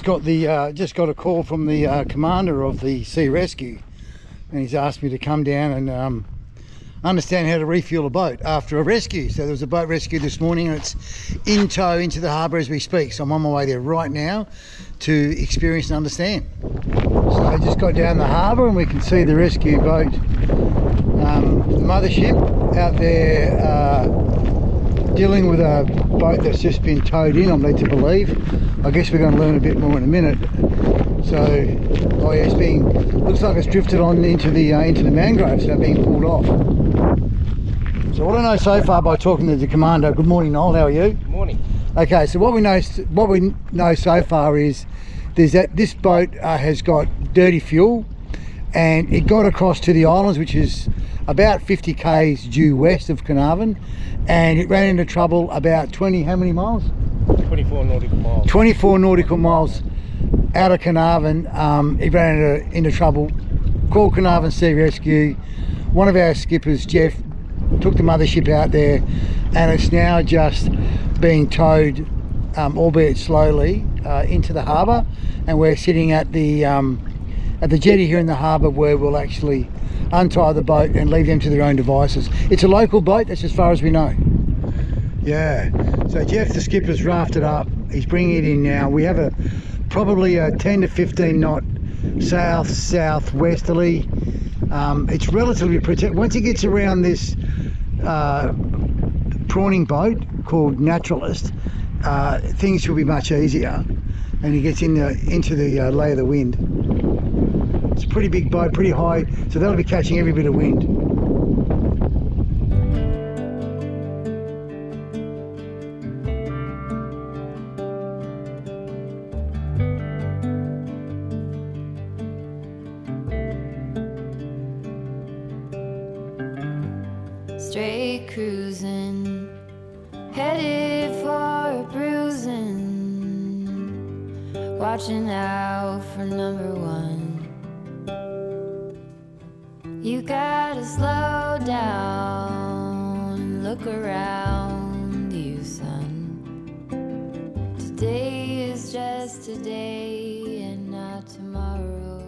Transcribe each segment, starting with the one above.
just got a call from the commander of the Sea Rescue, and he's asked me to come down and understand how to refuel a boat after a rescue. So there was a boat rescue this morning and it's in tow into the harbour as we speak. So I'm on my way there right now to experience and understand. So I just got down the harbour and we can see the rescue boat, the mothership out there dealing with a boat that's just been towed in, I'm led to believe. I guess we're going to learn a bit more in a minute. So, oh yeah, it's being, looks like it's drifted on into the mangroves, so being pulled off. So what I know so far by talking to the commander, good morning Noel, how are you? Good morning. Okay, so what we know so far is this boat has got dirty fuel, and it got across to the islands, which is about 50 k's due west of Carnarvon, and it ran into trouble about 20, how many miles? 24 nautical miles. 24 nautical miles out of Carnarvon. It ran into trouble, called Carnarvon Sea Rescue. One of our skippers, Jeff, took the mothership out there, and it's now just being towed, albeit slowly, into the harbour, and we're sitting at the jetty here in the harbour where we'll actually untie the boat and leave them to their own devices. It's a local boat, that's as far as we know. Yeah, so Jeff the skipper's rafted up, he's bringing it in now. We have probably a 10 to 15 knot south-southwesterly. It's relatively protected. Once he gets around this prawning boat called Naturalist, things will be much easier, and he gets into the lay of the wind. It's a pretty big boat, pretty high, so that'll be catching every bit of wind. Straight cruising, headed for a bruising, watching out for number one. You gotta slow down and look around you, son. Today is just today and not tomorrow.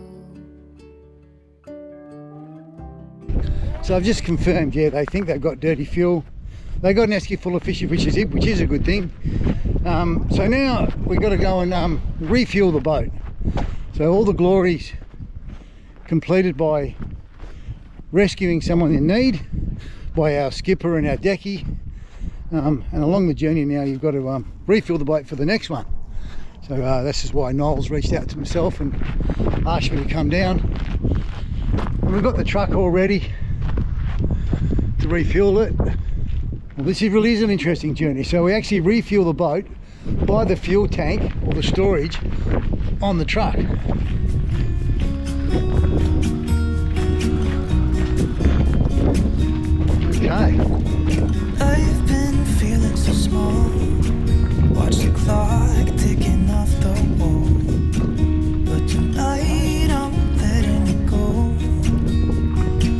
So I've just confirmed, yeah, they think they've got dirty fuel. They got an esky full of fish, which is a good thing. So now we've got to go and refuel the boat. So all the glory's completed by rescuing someone in need, by our skipper and our decky, and along the journey now you've got to refuel the boat for the next one. So this is why Noel's reached out to myself and asked me to come down. And we've got the truck all ready to refuel it. Well, this really is an interesting journey. So we actually refuel the boat by the fuel tank or the storage on the truck. Okay. I've been feeling so small. Watch the clock ticking off the wall. But tonight I'm letting it go.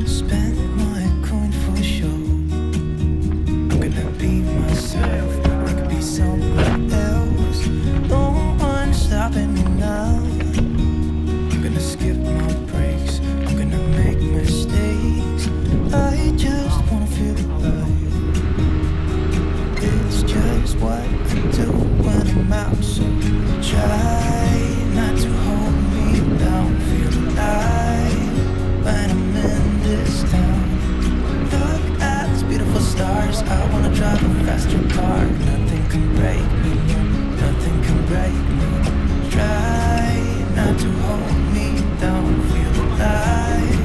Spend my coin for sure. I'm gonna be myself. I could be someone else. No one's stopping me now. I'm gonna skip my breaks. I'm gonna make mistakes. I just wanna feel alive. It's just what I do when I'm out. So try not to hold me down. Feel alive when I'm in this town. Look at these beautiful stars. I wanna drive a faster car. Nothing can break me, no, nothing can break me. Try not to hold me down. Feel alive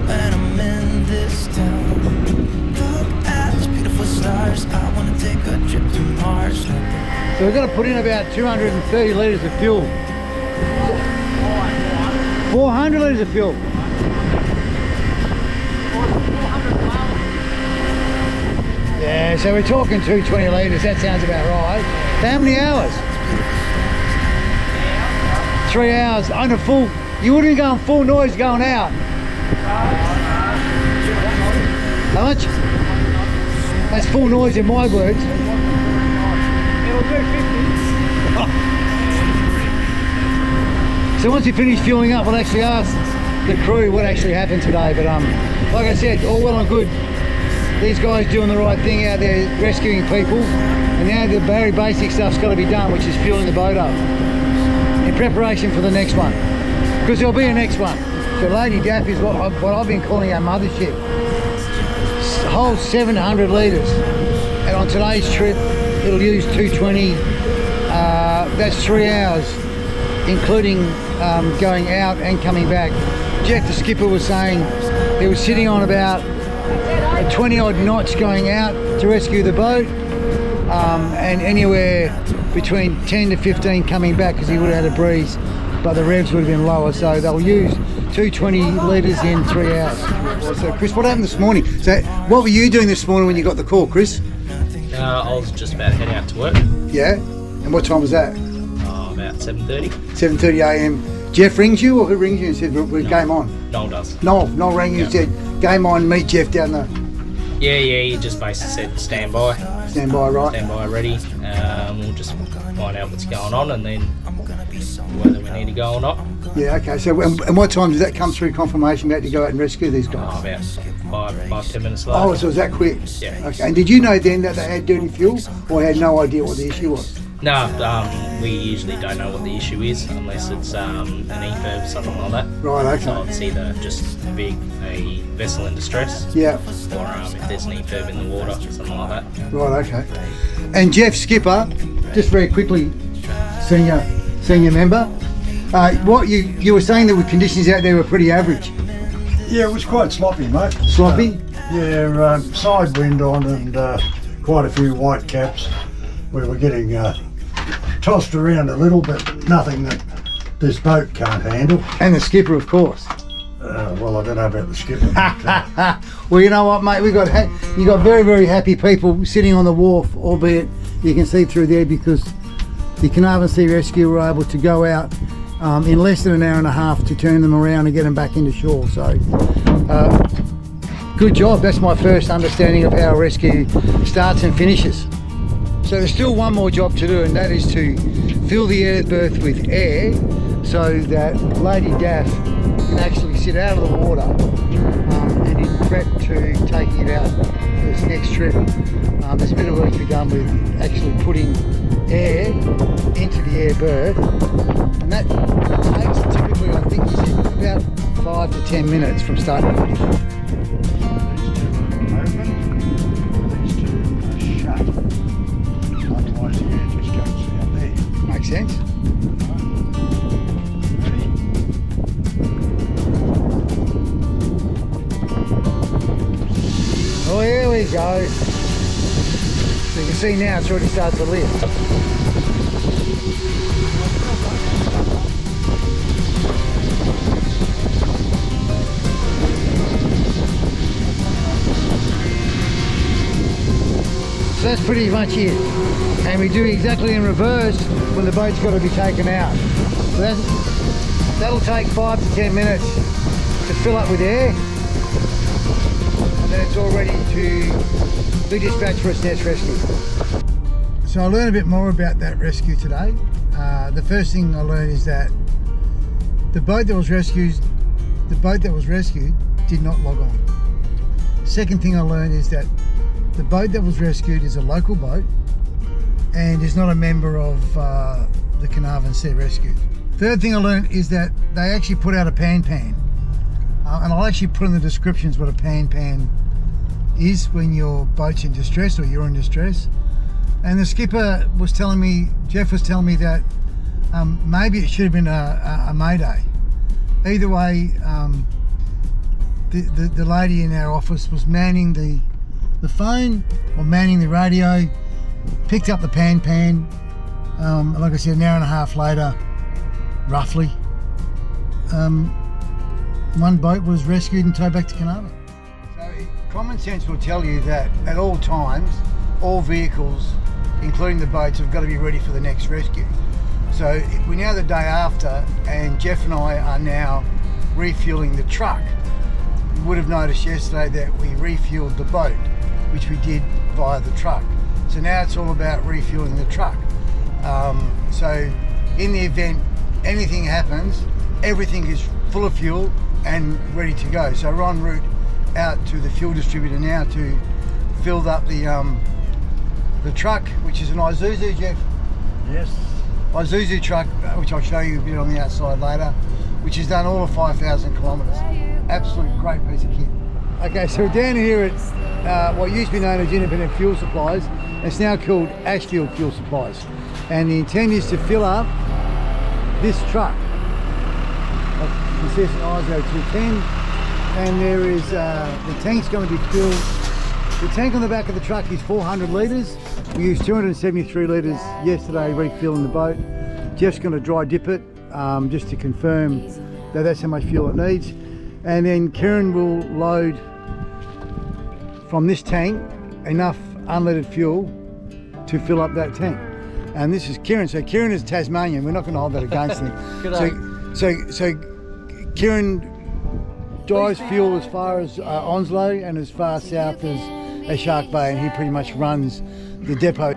when I'm in this town. Look at these beautiful stars. I wanna take a trip to Mars. So we're going to put in about 230 litres of fuel. 400 litres of fuel. Yeah, so we're talking 220 litres, that sounds about right. How many hours? 3 hours. On a full, you wouldn't be going full noise going out. How much? That's full noise in my words. It'll do 50. So once we finish fueling up, we'll actually ask the crew what actually happened today. But like I said, all well and good. These guys doing the right thing out there, rescuing people. And now the very basic stuff's got to be done, which is fueling the boat up in preparation for the next one. Because there'll be a next one. So Lady Daff is what I've been calling our mothership. Holds 700 litres. And on today's trip, it'll use 220. That's 3 hours, including going out and coming back. Jeff, the skipper, was saying he was sitting on about 20 odd knots going out to rescue the boat, and anywhere between 10 to 15 coming back because he would have had a breeze, but the revs would have been lower. So they'll use 220 litres in 3 hours. So Chris, what happened this morning? So what were you doing this morning when you got the call, Chris? I was just about to head out to work. Yeah? And what time was that? About 7:30. 7:30 a.m. Jeff rings you, or who rings you and said we're game on? Noel does. Noel rang you and said game on, meet Jeff down there. Yeah, he just basically said stand by. Stand by, right? Stand by, ready. We'll just find out what's going on and then whether we need to go or not. Yeah, okay. So, and what time does that come through confirmation about to go out and rescue these guys? About 5-10 minutes later. Oh, so was that quick? Yeah. Okay. And did you know then that they had dirty fuel, or had no idea what the issue was? No, we usually don't know what the issue is unless it's an EFIRB, something like that. Right, okay. So it's either just a vessel in distress, Yeah. or if there's an EFIRB in the water, something like that. Right, okay. And Jeff, skipper, just very quickly, senior member, what you were saying that the conditions out there were pretty average. Yeah, it was quite sloppy, mate. Sloppy? Yeah, side wind on and quite a few white caps. We were getting tossed around a little, but nothing that this boat can't handle. And the skipper, of course. Well, I don't know about the skipper. Well, you know what, mate? You got very, very happy people sitting on the wharf, albeit you can see through there because the Carnarvon Sea Rescue were able to go out in less than an hour and a half to turn them around and get them back into shore. So, good job. That's my first understanding of how a rescue starts and finishes. So there's still one more job to do, and that is to fill the air berth with air so that Lady Daff can actually sit out of the water and in prep to taking it out for this next trip. There's a bit of work to be done with actually putting air into the air berth, and that takes typically, I think, about 5 to 10 minutes from start to finish. Makes sense. Oh, here we go. So you can see now it's already started to lift. So that's pretty much it. And we do exactly in reverse when the boat's got to be taken out. So that'll take 5 to 10 minutes to fill up with air. And then it's all ready to be dispatched for its next rescue. So I learned a bit more about that rescue today. The first thing I learned is that the boat that was rescued did not log on. Second thing I learned is that the boat that was rescued is a local boat and is not a member of the Carnarvon Sea Rescue. Third thing I learned is that they actually put out a pan-pan. And I'll actually put in the descriptions what a pan-pan is when your boat's in distress or you're in distress. And the skipper was telling me, Jeff was telling me that maybe it should have been a mayday. Either way, the lady in our office was manning the phone or manning the radio, picked up the pan. Like I said, an hour and a half later, roughly, one boat was rescued and towed back to Carnarvon. So common sense will tell you that at all times, all vehicles, including the boats, have got to be ready for the next rescue. So we're now the day after, and Jeff and I are now refueling the truck. You would have noticed yesterday that we refueled the boat, which we did via the truck. So now it's all about refueling the truck. So in the event anything happens, everything is full of fuel and ready to go. So we're en route out to the fuel distributor now to fill up the truck, which is an Isuzu, Jeff. Yes. Isuzu truck, which I'll show you a bit on the outside later, which has done all of 5,000 kilometres. Absolute great piece of kit. Okay, so we're down here at what used to be known as Independent Fuel Supplies. It's now called Ashfield Fuel Supplies. And the intent is to fill up this truck. It says ISO 210, and there is, the tank's going to be filled. The tank on the back of the truck is 400 litres. We used 273 litres yesterday refilling the boat. Jeff's going to dry dip it just to confirm that that's how much fuel it needs. And then Kieran will load from this tank enough unleaded fuel to fill up that tank. And this is Kieran. So Kieran is Tasmanian. We're not going to hold that against him. So Kieran drives fuel as far as Onslow and as far south as Shark Bay, and he pretty much runs the depot.